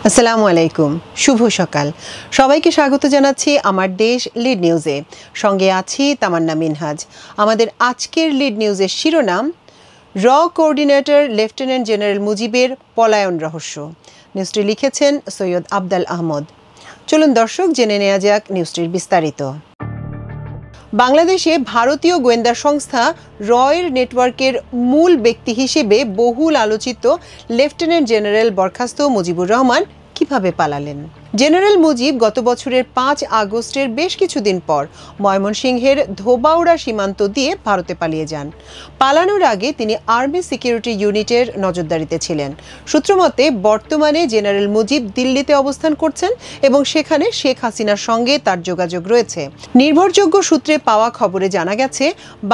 আসসালামু আলাইকুম, শুভ সকাল। সবাইকে স্বাগত জানাচ্ছি আমার দেশ লিড নিউজে। সঙ্গে আছি তামান্না মিনহাজ। আমাদের আজকের লিড নিউজের শিরোনাম, র কোঅর্ডিনেটর লেফটেন্যান্ট জেনারেল মুজিবের পলায়ন রহস্য। নিউজটি লিখেছেন সৈয়দ আফদাল আহমদ। চলুন দর্শক, জেনে নেওয়া যাক নিউজটির বিস্তারিত। বাংলাদেশে ভারতীয় গোয়েন্দা সংস্থা রয়ের নেটওয়ার্কের মূল ব্যক্তি হিসেবে বহুল আলোচিত লেফটেন্যান্ট জেনারেল বরখাস্ত মুজিবুর রহমান কিভাবে পালালেন? জেনারেল মুজিব গত বছরের 5 আগস্টের বেশ কিছুদিন পর ময়মনসিংহের ধোবাউড়া সীমান্ত দিয়ে ভারতে পালিয়ে যান। পালানোর আগে তিনি আর্মি সিকিউরিটি ইউনিটের নজরদারিতে ছিলেন। সূত্রমতে বর্তমানে জেনারেল মুজিব দিল্লিতে অবস্থান করছেন এবং সেখানে শেখ হাসিনার সঙ্গে তার যোগাযোগ রয়েছে। নির্ভরযোগ্য সূত্রে পাওয়া খবরে জানা গেছে,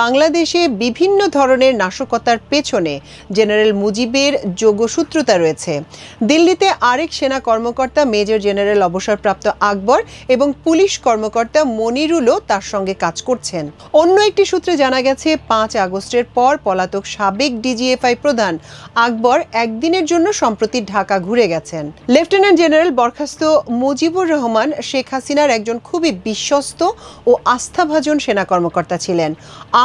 বাংলাদেশে বিভিন্ন ধরনের নাশকতার পেছনে জেনারেল মুজিবের যোগসূত্রতা রয়েছে। দিল্লিতে আরেক সেনা কর্মকর্তা মেজর জেনারেল অবসরপ্রাপ্ত আকবর এবং পুলিশ কর্মকর্তা মনিরুলও তার সঙ্গে কাজ করছেন। অন্য একটি সূত্রে জানা গেছে, 5 আগস্টের পর পলাতক সাবেক ডিজিএফআই প্রধান আকবর একদিনের জন্য সম্প্রতি ঢাকা ঘুরে গেছেন। লেফটেন্যান্ট জেনারেল বরখাস্ত মুজিবুর রহমান শেখ হাসিনার একজন খুবই বিশ্বস্ত ও আস্থাভাজন সেনা কর্মকর্তা ছিলেন।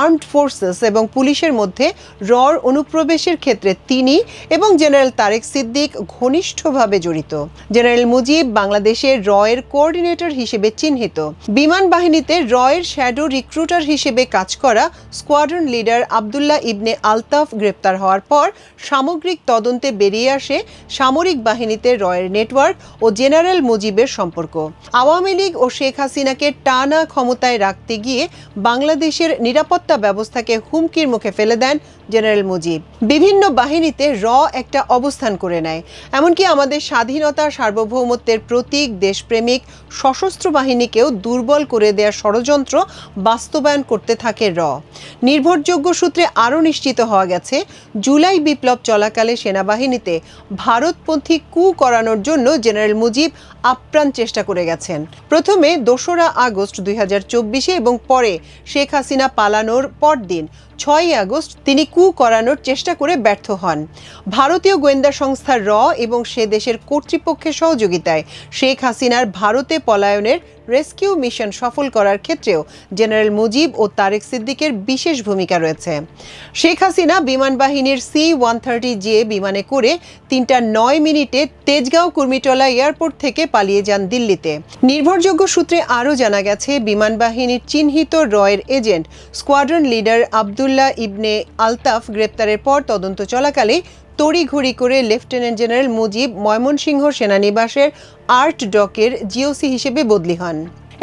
আর্মড ফোর্সেস এবং পুলিশের মধ্যে রর অনুপ্রবেশের ক্ষেত্রে তিনি এবং জেনারেল তারেক সিদ্দিক ঘনিষ্ঠভাবে জড়িত। জেনারেল মুজিব বাংলাদেশের রয়ের কোঅর্ডিনেটর হিসেবে চিহ্নিত। বিমান বাহিনীতে রয়ের শ্যাডো রিক্রুটার হিসেবে কাজ করা স্কোয়াড্রন লিডার আবদুল্লাহ ইবনে আলতাফ গ্রেপ্তার হওয়ার পর সামগ্রিক তদন্তে বেরিয়ে আসে সামরিক বাহিনীতে রয়ের নেটওয়ার্ক ও জেনারেল মুজিবের সম্পর্ক। আওয়ামী লীগ ও শেখ হাসিনাকে টানা ক্ষমতায় রাখতে গিয়ে বাংলাদেশের নিরাপত্তা ব্যবস্থাকে হুমকির মুখে ফেলে দেন জেনারেল মুজিব। বিভিন্ন বাহিনীতে র একটা অবস্থান করে নেয়। এমনকি আমাদের স্বাধীনতা সার্বভৌমত্বের প্রতীক দেশপ্রেমিক সশস্ত্র বাহিনীকেও দুর্বল করে দেওয়ার ষড়যন্ত্র বাস্তবায়ন করতে থাকে র। নির্ভরযোগ্য সূত্রে আরও নিশ্চিত হওয়া গেছে, জুলাই বিপ্লব চলাকালে সেনাবাহিনীতে ভারতপন্থী কু করানোর জন্য জেনারেল মুজিব আপ্রাণ চেষ্টা করে গেছেন। প্রথমে 2রা আগস্ট 2024 এবং পরে শেখ হাসিনা পালানোর পরদিন 6 আগস্ট তিনি কু করানোর চেষ্টা করে ব্যর্থ হন। ভারতীয় গোয়েন্দা সংস্থা র এবং সে দেশের কর্তৃপক্ষের সহযোগিতায় শেখ হাসিনার ভারতে পলায়নের রেস্কিউ মিশন সফল করার ক্ষেত্রেও জেনারেল মুজিব ও তারেক সিদ্দিকের বিশেষ ভূমিকা রয়েছে। শেখ হাসিনা বিমান বাহিনীর C-130J বিমানে করে 3টা 9 মিনিটে তেজগাঁও কুর্মিটোলা এয়ারপোর্ট থেকে পালিয়ে যান দিল্লিতে। নির্ভরযোগ্য সূত্রে আরও জানা গেছে, বিমান বাহিনীর চিহ্নিত রয়ের agent squadron leader Abdullah Ibne Altaf গ্রেপ্তারের পর তদন্ত চলাকালে তড়িঘড়ি করে লেফটেন্যান্ট জেনারেল মুজিব ময়মনসিংহ সেনানিবাসের আর্ট ডকের জিওসি হিসেবে বদলি হন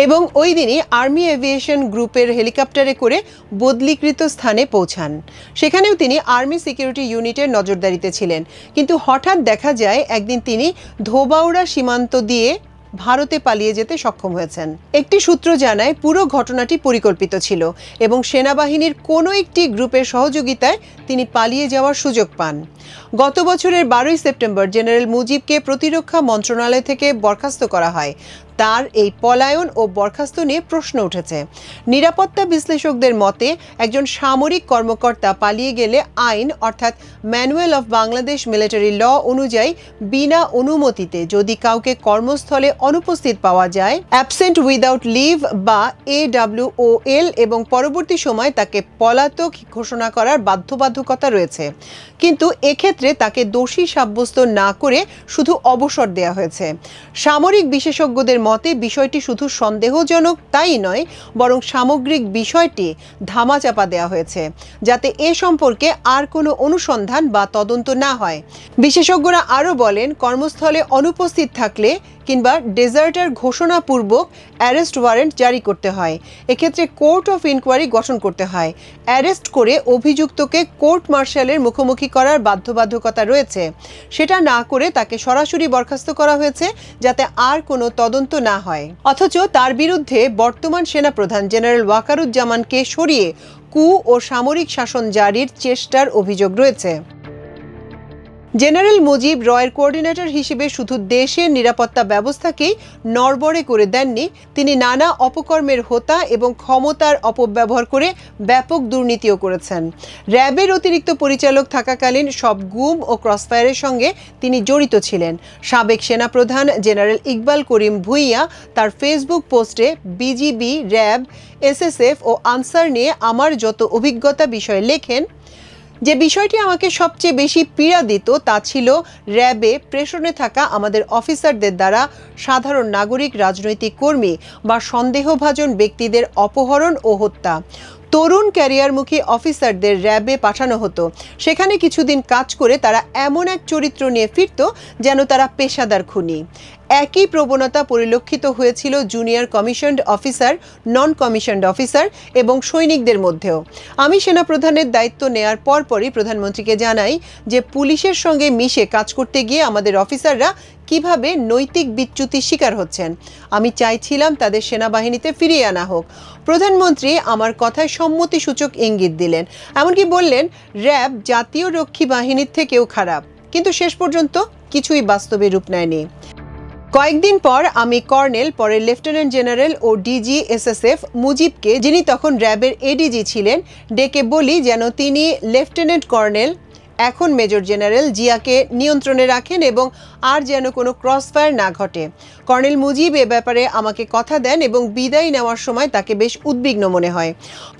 এবং ওই দিনই আর্মি এভিয়েশন গ্রুপের হেলিকপ্টারে করে বদলিকৃত স্থানে পৌঁছান। সেখানেও তিনি আর্মি সিকিউরিটি ইউনিটের নজরদারিতে ছিলেন। কিন্তু হঠাৎ দেখা যায়, একদিন তিনি ধোবাউড়া সীমান্ত দিয়ে ভারতে পালিয়ে যেতে সক্ষম হয়েছেন। একটি সূত্র জানায়, পুরো ঘটনাটি পরিকল্পিত ছিল এবং সেনাবাহিনীর কোনো একটি গ্রুপের সহযোগিতায় তিনি পালিয়ে যাওয়ার সুযোগ পান। গত বছরের 12ই সেপ্টেম্বর জেনারেল মুজিবকে প্রতিরক্ষা মন্ত্রণালয় থেকে বরখাস্ত করা হয়। তার এই পলায়ন ও বরখাস্ত নিয়ে প্রশ্ন উঠেছে। নিরাপত্তা বিশ্লেষকদের মতে, একজন সামরিক কর্মকর্তা পালিয়ে গেলে আইন অর্থাৎ manual of Bangladesh military law অনুযায়ী বিনা অনুমতিতে যদি কাউকে কর্মস্থলে অনুপস্থিত পাওয়া যায়, অ্যাবসেন্ট উইদাউট লিভ বা AWOL, এবং পরবর্তী সময় তাকে পলাতক ঘোষণা করার বাধ্যবাধকতা রয়েছে। কিন্তু এক্ষেত্রে তাকে দোষী সাব্যস্ত না করে শুধু অবসর দেওয়া হয়েছে। সামরিক বিশেষজ্ঞদের মতে বিষয়টি শুধু সন্দেহজনক তাই নয়, বরং সামগ্রিক বিষয়টি ধামাচাপা দেওয়া হয়েছে যাতে এ সম্পর্কে আর কোনো অনুসন্ধান বা তদন্ত না হয়। বিশেষজ্ঞরা আরও বলেন, কর্মস্থলে অনুপস্থিত থাকলে কিংবা ডেজার্টার ঘোষণাপূর্বক অ্যারেস্ট ওয়ারেন্ট জারি করতে হয়। এক্ষেত্রে কোর্ট অফ ইনকোয়ারি গঠন করতে হয়। অ্যারেস্ট করে অভিযুক্তকে কোর্ট মার্শালের মুখোমুখি করার বাধ্যবাধকতা রয়েছে। সেটা না করে তাকে সরাসরি বরখাস্ত করা হয়েছে যাতে আর কোনো তদন্ত না হয়। অথচ তার বিরুদ্ধে বর্তমান সেনাপ্রধান জেনারেল ওয়াকারুজ্জামানকে সরিয়ে কু ও সামরিক শাসন জারির চেষ্টার অভিযোগ রয়েছে। জেনারেল মুজিব রয়ের কোঅর্ডিনেটর হিসেবে শুধু দেশের নিরাপত্তা ব্যবস্থাকেই নড়বড়ে করে দেননি, তিনি নানা অপকর্মের হোতা এবং ক্ষমতার অপব্যবহার করে ব্যাপক দুর্নীতিও করেছেন। র্যাবের অতিরিক্ত পরিচালক থাকাকালীন সব গুম ও ক্রসফায়ারের সঙ্গে তিনি জড়িত ছিলেন। সাবেক সেনাপ্রধান জেনারেল ইকবাল করিম ভূঁইয়া তার ফেসবুক পোস্টে বিজিবি, র্যাব, এসএসএফ ও আনসার নিয়ে আমার যত অভিজ্ঞতা বিষয়ে লেখেন, যে বিষয়টি আমাকে সবচেয়ে বেশি পীড়া দিত তা ছিল র্যাবে প্রেষণে থাকা আমাদের অফিসারদের দ্বারা সাধারণ নাগরিক, রাজনৈতিক কর্মী বা সন্দেহভাজন ব্যক্তিদের অপহরণ ও হত্যা। তরুণ ক্যারিয়ারমুখী অফিসারদের র্যাবে পাঠানো হতো। সেখানে কিছুদিন কাজ করে তারা এমন এক চরিত্র নিয়ে ফিরত যেন তারা পেশাদার খুনি। একই প্রবণতা পরিলক্ষিত হয়েছিল জুনিয়র কমিশনড অফিসার, নন কমিশনড অফিসার এবং সৈনিকদের মধ্যেও। আমি সেনাপ্রধানের দায়িত্ব নেয়ার পরপরই প্রধানমন্ত্রীকে জানাই যে পুলিশের সঙ্গে মিশে কাজ করতে গিয়ে আমাদের অফিসাররা কিভাবে নৈতিক বিচ্যুতির শিকার হচ্ছেন। আমি চাইছিলাম তাদের সেনাবাহিনীতে ফিরিয়ে আনা হোক। প্রধানমন্ত্রী আমার কথায় সম্মতিসূচক ইঙ্গিত দিলেন, এমনকি বললেন র্যাব জাতীয় রক্ষী বাহিনীর থেকেও খারাপ। কিন্তু শেষ পর্যন্ত কিছুই বাস্তবে রূপ নেয়নি। কয়েকদিন পর আমি কর্নেল, পরে লেফটেন্যান্ট জেনারেল ও ডিজি এসএসএফ মুজিবকে, যিনি তখন র্যাবের এডিজি ছিলেন, ডেকে বলি যেন তিনি লেফটেন্যান্ট কর্নেল, এখন মেজর জেনারেল জিয়াকে নিয়ন্ত্রণে রাখেন এবং আর যেন কোনো ক্রসফায়ার না ঘটে। কর্নেল মুজিব এ ব্যাপারে আমাকে কথা দেন এবং বিদায় নেওয়ার সময় তাকে বেশ উদ্বিগ্ন মনে হয়।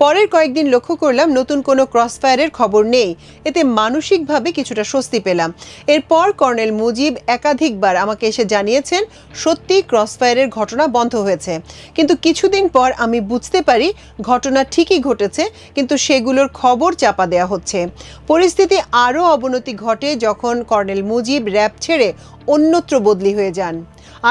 পরের কয়েকদিন লক্ষ্য করলাম নতুন কোনো ক্রসফায়ারের খবর নেই। এতে মানসিকভাবে কিছুটা স্বস্তি পেলাম। এরপর কর্নেল মুজিব একাধিকবার আমাকে এসে জানিয়েছেন সত্যি ক্রসফায়ারের ঘটনা বন্ধ হয়েছে। কিন্তু কিছুদিন পর আমি বুঝতে পারি ঘটনা ঠিকই ঘটেছে, কিন্তু সেগুলোর খবর চাপা দেওয়া হচ্ছে। পরিস্থিতি আরও অবনতি ঘটে যখন কর্নেল মুজিব র্যাব ছেড়ে অন্যত্র বদলি হয়ে যান।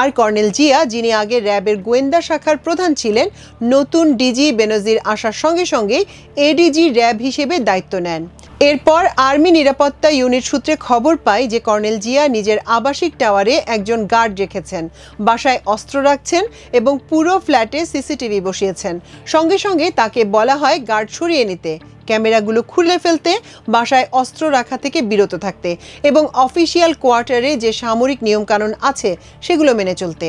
আর কর্নেল জিয়া, যিনি আগে র্যাবের গোয়েন্দা শাখার প্রধান ছিলেন, নতুন ডিজি বেনজির আসার সঙ্গে সঙ্গেই এডিজি র্যাব হিসেবে দায়িত্ব নেন। এরপর আর্মি নিরাপত্তা ইউনিট সূত্রে খবর পাই যে কর্নেল জিয়া নিজের আবাসিক টাওয়ারে একজন গার্ড রেখেছেন, বাসায় অস্ত্র রাখছেন এবং পুরো ফ্ল্যাটে সিসিটিভি বসিয়েছেন। সঙ্গে সঙ্গে তাকে বলা হয় গার্ড সরিয়ে নিতে, ক্যামেরাগুলো খুলে ফেলতে, বাসায় অস্ত্র রাখা থেকে বিরত থাকতে এবং অফিসিয়াল কোয়ার্টারে যে সামরিক নিয়মকানুন আছে সেগুলো মেনে চলতে।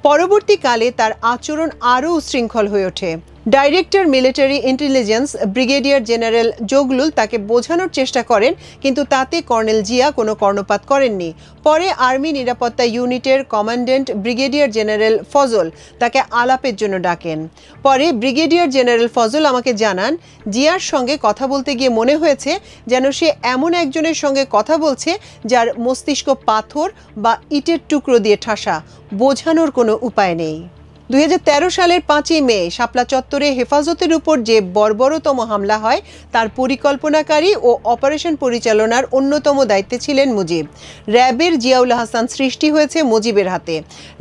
পরবর্তীকালে তার আচরণ আরও উচ্ছৃঙ্খল হয়ে ওঠে। Director military intelligence brigadier general Zaglul তাকে বোঝানোর চেষ্টা করেন, কিন্তু তাতে কর্নেল জিয়া কোনো কর্ণপাত করেননি। পরে আর্মি নিরাপত্তা ইউনিটের কমান্ড্যান্ট ব্রিগেডিয়ার জেনারেল ফজল তাকে আলাপের জন্য ডাকেন। পরে ব্রিগেডিয়ার জেনারেল ফজল আমাকে জানান, জিয়ার সঙ্গে কথা বলতে গিয়ে মনে হয়েছে যেন সে এমন একজনের সঙ্গে কথা বলছে যার মস্তিষ্ক পাথর বা ইটের টুকরো দিয়ে ঠাসা, বোঝানোর কোনো উপায় নেই। 2013 সালের 5ই মে শাপলা চত্বরে হেফাজতের উপর যে বর্বরতম হামলা হয় তার পরিকল্পনাকারী ও অপারেশন পরিচালনার অন্যতম দায়িত্বে ছিলেন মুজিব। র্যাবের জিয়াউল হাসান সৃষ্টি হয়েছে মুজিবের হাতে।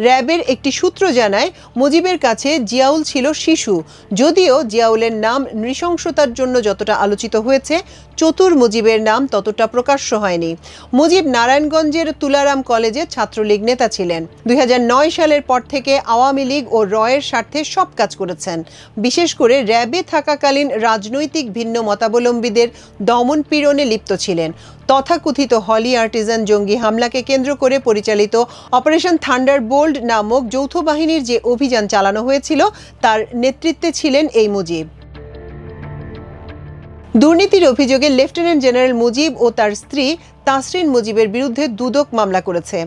র্যাবের একটি সূত্র জানায় মুজিবের কাছে জিয়াউল ছিল শিশু। যদিও জিয়াউলের নাম নৃশংসতার জন্য যতটা আলোচিত হয়েছে, চতুর মুজিবের নাম ততটা প্রকাশ্য হয়নি। মুজিব নারায়ণগঞ্জের তুলারাম কলেজে ছাত্রলীগ নেতা ছিলেন। 2009 সালের পর থেকে আওয়ামী লীগ ও রয়ের স্বার্থে সব কাজ করেছেন। বিশেষ করে র্যাবে থাকাকালীন রাজনৈতিক ভিন্ন মতাবলম্বীদের দমন পীড়নে লিপ্ত ছিলেন। তথাকথিত হলি আর্টিজান জঙ্গি হামলাকে কেন্দ্র করে পরিচালিত অপারেশন থান্ডারবোল্ট নামক যৌথ বাহিনীর যে অভিযান চালানো হয়েছিল তার নেতৃত্বে ছিলেন এই মুজিব। দুর্নীতির অভিযোগে লেফটেন্যান্ট জেনারেল মুজিব ও তার স্ত্রী তাসরিন মুজিবের বিরুদ্ধে দুদক মামলা করেছে।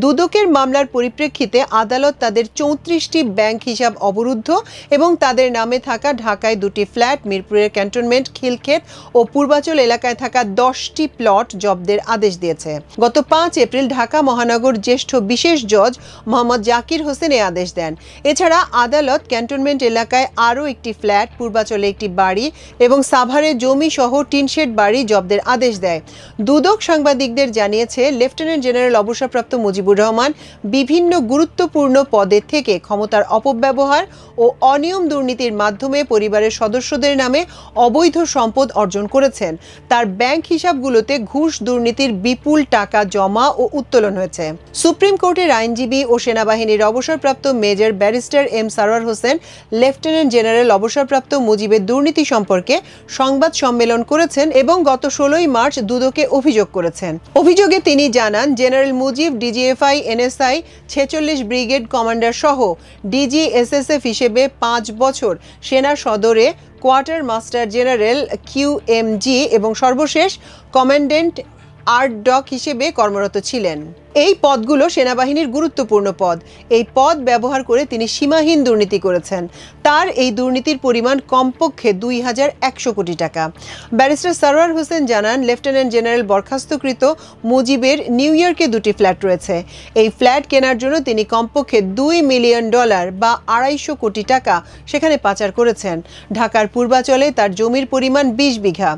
দুদকের মামলার পরিপ্রেক্ষিতে আদালত তাদের 34টি ব্যাংক হিসাব অবরুদ্ধ এবং তাদের নামে থাকা ঢাকায় 2টি ফ্ল্যাট, মিরপুরের ক্যান্টনমেন্ট, খিলক্ষেত ও পূর্বাচল এলাকায় থাকা 10টি প্লট জব্দের আদেশ দিয়েছে। গত 5 এপ্রিল ঢাকা মহানগর জ্যেষ্ঠ বিশেষ জজ মোহাম্মদ জাকির হোসেন এই আদেশ দেন। এছাড়া আদালত ক্যান্টনমেন্ট এলাকায় আরও একটি ফ্ল্যাট, পূর্বাচলে একটি বাড়ি এবং সাভারে জমি সহ টিনশেড বাড়ি জব্দের আদেশ দেয়। দুদক সাংবাদিকদের জানিয়েছে, লেফটেন্যান্ট জেনারেল অবসরপ্রাপ্ত মুজিবুর রহমান বিভিন্ন গুরুত্বপূর্ণ পদে থেকে ক্ষমতার অপব্যবহার ও অনিয়ম দুর্নীতির মাধ্যমে পরিবারের সদস্যদের নামে অবৈধ সম্পদ অর্জন করেছেন। তার ব্যাংক হিসাবগুলোতে ঘুষ দুর্নীতির বিপুল টাকা জমা ও উত্তোলন হয়েছে। সুপ্রিম কোর্টের আইনজীবী ও সেনাবাহিনীর অবসরপ্রাপ্ত major barrister M Sarwar Hossain lieutenant general অবসরপ্রাপ্ত মুজিবের দুর্নীতি সম্পর্কে সংবাদ সম্মেলন করেছেন এবং গত 16ই মার্চ দুদকে অভিযোগ করেছেন। করেছেন। অভিযোগে তিনি জানান, general Mujib DGFI, NSI, 46 brigade commander সহ ডিজিএসএসএফ হিসেবে 5 বছর সেনা সদরে কোয়ার্টার মাস্টার জেনারেল QMG এবং সর্বশেষ কমান্ড্যান্ট আর্টডক হিসেবে কর্মরত ছিলেন। এই পদগুলো সেনাবাহিনীর গুরুত্বপূর্ণ পদ। এই পদ ব্যবহার করে তিনি সীমাহীন দুর্নীতি করেছেন। তার এই দুর্নীতির পরিমাণ কমপক্ষে 2100 কোটি টাকা। ব্যারিস্টার সরওয়ার হোসেন জানান, লেফটেন্যান্ট জেনারেল বরখাস্তকৃত মুজিবের নিউ ইয়র্কে 2টি ফ্ল্যাট রয়েছে। এই ফ্ল্যাট কেনার জন্য তিনি কমপক্ষে $2 মিলিয়ন বা 250 কোটি টাকা সেখানে পাচার করেছেন। ঢাকার পূর্বাঞ্চলে তার জমির পরিমাণ 20 বিঘা।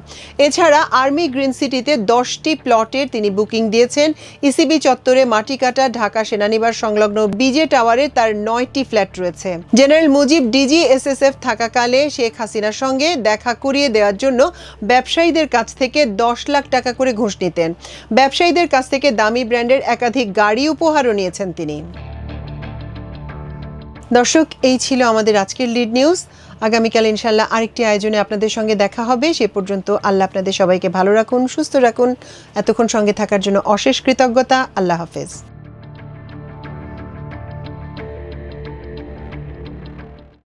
এছাড়া আর্মি গ্রিন সিটিতে 10টি প্লটের তিনি বুকিং দিয়েছেন। ইসিবি চত্বরে মাটিকাটা ঢাকা সেনানিবাস সংলগ্ন বিজে টাওয়ারে তার 9টি ফ্ল্যাট রয়েছে। জেনারেল মুজিব ডিজিএসএসএফ থাকাকালে শেখ হাসিনার সঙ্গে দেখা করিয়ে দেওয়ার জন্য ব্যবসায়ীদের কাছ থেকে 10 লাখ টাকা করে ঘুষ নিতেন। ব্যবসায়ীদের কাছ থেকে দামি ব্র্যান্ডের একাধিক গাড়ি উপহারও নিয়েছেন তিনি। দর্শক, এই ছিল আমাদের আজকের লিড নিউজ। আগামীকাল ইনশাল্লাহ আরেকটি আয়োজনে আপনাদের সঙ্গে দেখা হবে। সে পর্যন্ত আল্লাহ আপনাদের সবাইকে ভালো রাখুন, সুস্থ রাখুন। এতক্ষণ সঙ্গে থাকার জন্য অশেষ কৃতজ্ঞতা। আল্লাহ হাফেজ।